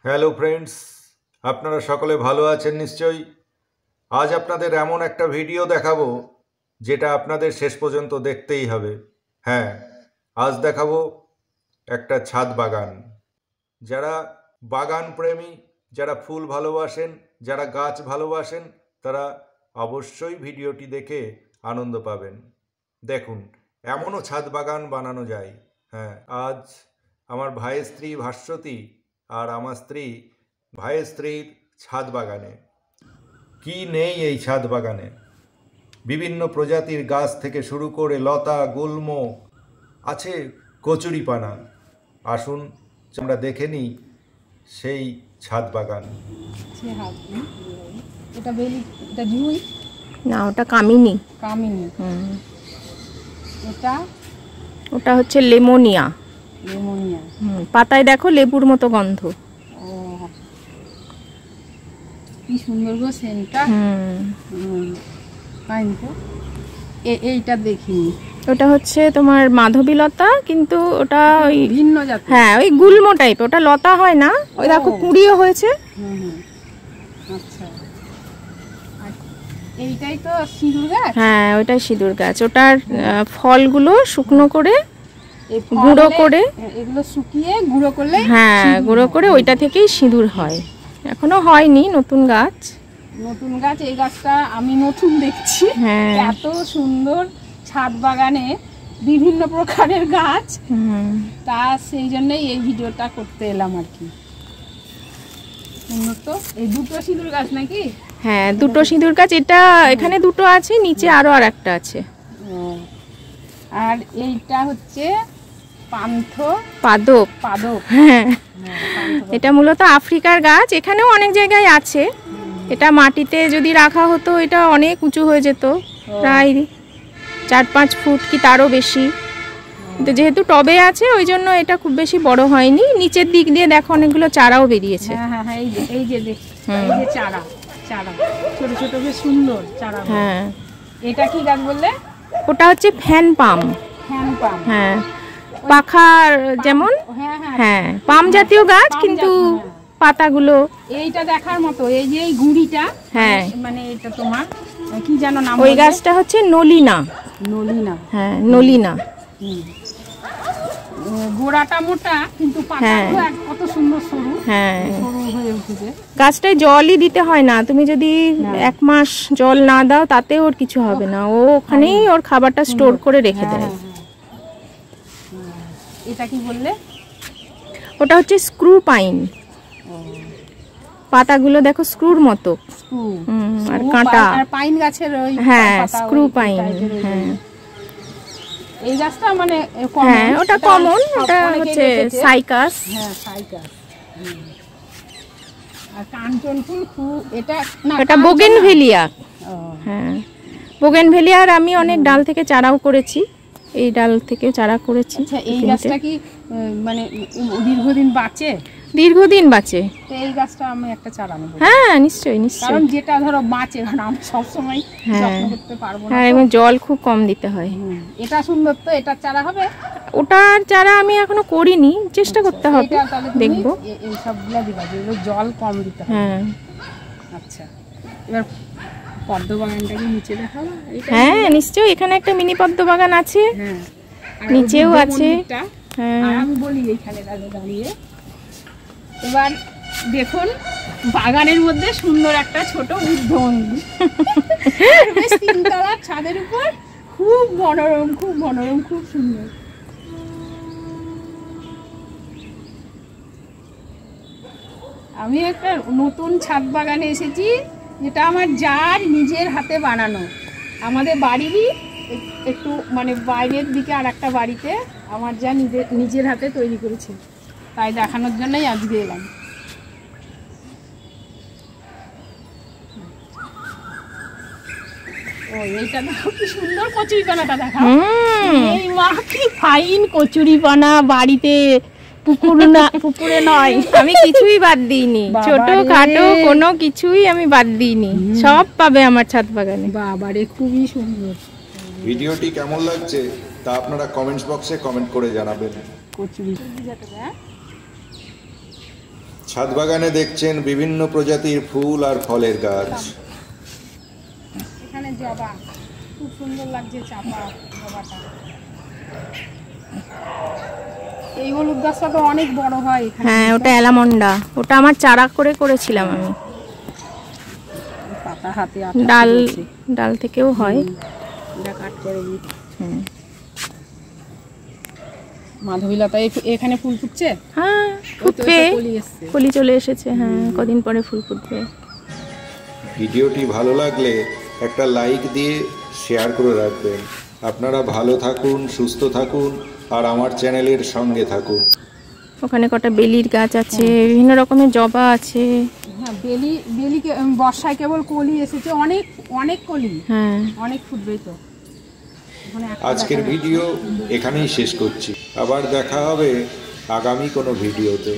Hello friends, আপনারা সকলে ভালো আছেন নিশ্চয়ই। আজ আপনাদের এমন একটা ভিডিও দেখাবো যেটা আপনাদের শেষ পর্যন্ত দেখতেই হবে। হ্যাঁ, আজ দেখাবো একটা ছাদ বাগান। যারা বাগান প্রেমী, যারা ফুল ভালোবাসেন, যারা গাছ ভালোবাসেন, তারা অবশ্যই ভিডিওটি দেখে আনন্দ পাবেন। দেখুন, এমনও ছাদ বাগান বানানো যায়। হ্যাঁ, আজ আমার ভাইয়ের স্ত্রী ভাস্বতী আর আমার স্ত্রী ভাইয়ের স্ত্রীর ছাদ বাগানে। কি নেই এই ছাদ বাগানে! বিভিন্ন প্রজাতির গাছ থেকে শুরু করে লতা, গুল্ম, আছে কচুরিপানা। আসুন আমরা দেখে নিই সেই ছাদ বাগান। এটা বেলি, এটা জুই না, ওটা কামিনী। কামিনী। এটা ওটা হচ্ছে লেমোনিয়া। লেমোনিয়া। পাতায় দেখো লেবুর মতো গন্ধ। ও কি সুন্দর গো সেন্টটা। এইটা দেখিনি। ওটা হচ্ছে তোমার মাধবীলতা, কিন্তু ওটা ওই ভিন্ন জাতের। হ্যাঁ, ওই গুল্ম টাইপ। ওটা লতা হয় না। ওই দেখো কুঁড়িও হয়েছে। আচ্ছা, এইটাই তো সিঁদুর গাছ। হ্যাঁ, ওটাই সিঁদুর গাছ। ওটার ফলগুলো শুকনো করে গুঁড়ো করে, এগুলো শুকিয়ে গুঁড়ো করলে, হ্যাঁ গুঁড়ো করে ওইটা থেকেই সিঁদুর হয়। এখনো হয়নি, নতুন গাছ। নতুন গাছ। এই গাছটা আমি নতুন দেখছি। হ্যাঁ, এত সুন্দর ছাদ বাগানে বিভিন্ন প্রকারের গাছ। তা সেই জন্যই এই ভিডিওটা করতে এলাম আর কি। সুন্দর তো। এই দুটো সিঁদুর গাছ নাকি? হ্যাঁ, দুটো সিঁদুর গাছ। এটা এখানে দুটো আছে, নিচে আরো আর একটা আছে। আর এইটা হচ্ছে পাদপ। পাদপ। হ্যাঁ, এটা মূলত আফ্রিকার গাছ। এখানেও অনেক জায়গায় আছে। এটা মাটিতে যদি রাখা হতো এটা অনেক উঁচু হয়ে যেত, প্রায় 4-5 ফুট কি তারও বেশি। কিন্তু যেহেতু টবে আছে ওই জন্য এটা খুব বেশি বড় হয়নি। নিচের দিক দিয়ে দেখো অনেকগুলো চারাও বেরিয়েছে। হ্যাঁ, এই যে চারা ছোট ছোট, বেশ সুন্দর চারা। হ্যাঁ, এটা কি গাছ বললে? ওটা হচ্ছে ফ্যান পাম। হ্যাঁ, পাখার যেমন। হ্যাঁ, পাম জাতীয় গাছ, কিন্তু পাতাগুলো এইটা দেখার মতো। এই যে এই গুঁড়িটা, হ্যাঁ মানে এটা তোমার কি জানো নাম? ওই গাছটা হচ্ছে নলিনা। হ্যাঁ, নলিনা। গোড়াটা মোটা, কিন্তু পাতাগুলো কত সুন্দর সরু। হ্যাঁ, সরু হয়ে উঠেছে। গাছটায় জলই দিতে হয় না। তুমি যদি 1 মাস জল না দাও তাতে ওর কিছু হবে না। ও ওখানেই ওর খাবারটা স্টোর করে রেখে দেয়। এটা কি বললে? ওটা হচ্ছে স্ক্রু পাইন। পাতাগুলো দেখো স্ক্রুর মতো। আর কাঁটা। পাইন গাছের ওই, হ্যাঁ, স্ক্রু পাইন। হ্যাঁ, এই গাছটা মানে হ্যাঁ, ওটা কমন। ওটা হচ্ছে সাইকাস। হ্যাঁ, সাইকাস। আর কাঞ্চন ফুল, এটা বোগেনভেলিয়া। হ্যাঁ, বোগেনভেলিয়ার আমি অনেক ডাল থেকে চারাও করেছি। এই ডাল থেকে চারা করেছি। আচ্ছা, এই গাছটা কি মানে দীর্ঘদিন বাঁচে? দীর্ঘদিন বাঁচে। তো এই গাছটা আমি একটা চারা নেব। হ্যাঁ, নিশ্চয়ই। কারণ যেটা ধরো বাঁচে, কারণ আমি সবসময় যত্ন করতে পারবো না। হ্যাঁ, এবং জল খুব কম দিতে হয়। এটা সুন্দর তো। এটা চারা হবে? ওটার চারা আমি এখনো করিনি, চেষ্টা করতে হবে, দেখবো। এই সবগুলা দিবা, যেগুলো জল কম দিতে হবে। হ্যাঁ। আচ্ছা, এবার পদ্ম বাগানটা কি নিচে দেখাবো? হ্যাঁ, নিশ্চয়ই। এখানে একটা মিনি পদ্ম বাগান আছে। হ্যাঁ, নিচেও আছে। হ্যাঁ, আমি বলি এইখানে দাঁড়িয়ে। এবার দেখুন, বাগানের মধ্যে সুন্দর একটা ছোট উদ্যানমন্দির। বেশ 3 তলার ছাদের উপর, খুব মনোরম, খুব সুন্দর। আমি একটা নতুন ছাদ বাগানে এসেছি, যেটা আমার যার নিজের হাতে বানানো। আমাদের বাড়িরই একটু মানে বাইরের দিকে আর একটা বাড়িতে আমার যা নিজের হাতে তৈরি করেছে, তাই দেখানোর জন্যই আজকে এলাম। ও, এইটা দেখো কি সুন্দর কচুরিপানাটা দেখা। এই মা, কি ফাইন কচুরিপানা! বাড়িতে পুকুরে নয়। আমি কিছুই বাদ দিইনি, ছোট খাটো কোনো কিছুই আমি বাদ দিইনি। সব পাবে আমার ছাদ বাগানে। বাবারে, খুবই সুন্দর। ভিডিওটি কেমন লাগছে তা আপনারা কমেন্টস বক্সে কমেন্ট করে জানাবেন। কচুরি ছাদ বাগানে দেখছেন বিভিন্ন প্রজাতির ফুল আর ফলের গাছ। এখানে জবা খুব সুন্দর লাগছে, চাপা জবাটা। এই হলুদ গাছটা তো অনেক বড় হয় এখানে। হ্যাঁ, ওটা অ্যালামন্ডা, ওটা আমার চারা করে করেছিলাম আমি। পাতা হাতে ডাল থেকেও হয়। এটা কাট করে দিই। মাধবীলতা এখানে ফুল ফুটছে। হ্যাঁ, ফুটবে, কলি চলে এসেছে। হ্যাঁ, কদিন পরে ফুল ফুটবে। ভিডিওটি ভালো লাগলে একটা লাইক দিয়ে শেয়ার করে রাখবেন। আপনারা ভালো থাকুন, সুস্থ থাকুন, আর আমার চ্যানেলের সঙ্গে থাকুন। ওখানে কটা বেলির গাছ আছে, বিভিন্ন রকমের জবা আছে। হ্যাঁ, বেলি বর্ষায় কেবল কলি এসেছে, অনেক অনেক কলি। হ্যাঁ, অনেক ফুটবে তো। আজকের ভিডিও এখানেই শেষ করছি। আবার দেখা হবে আগামী কোনো ভিডিওতে।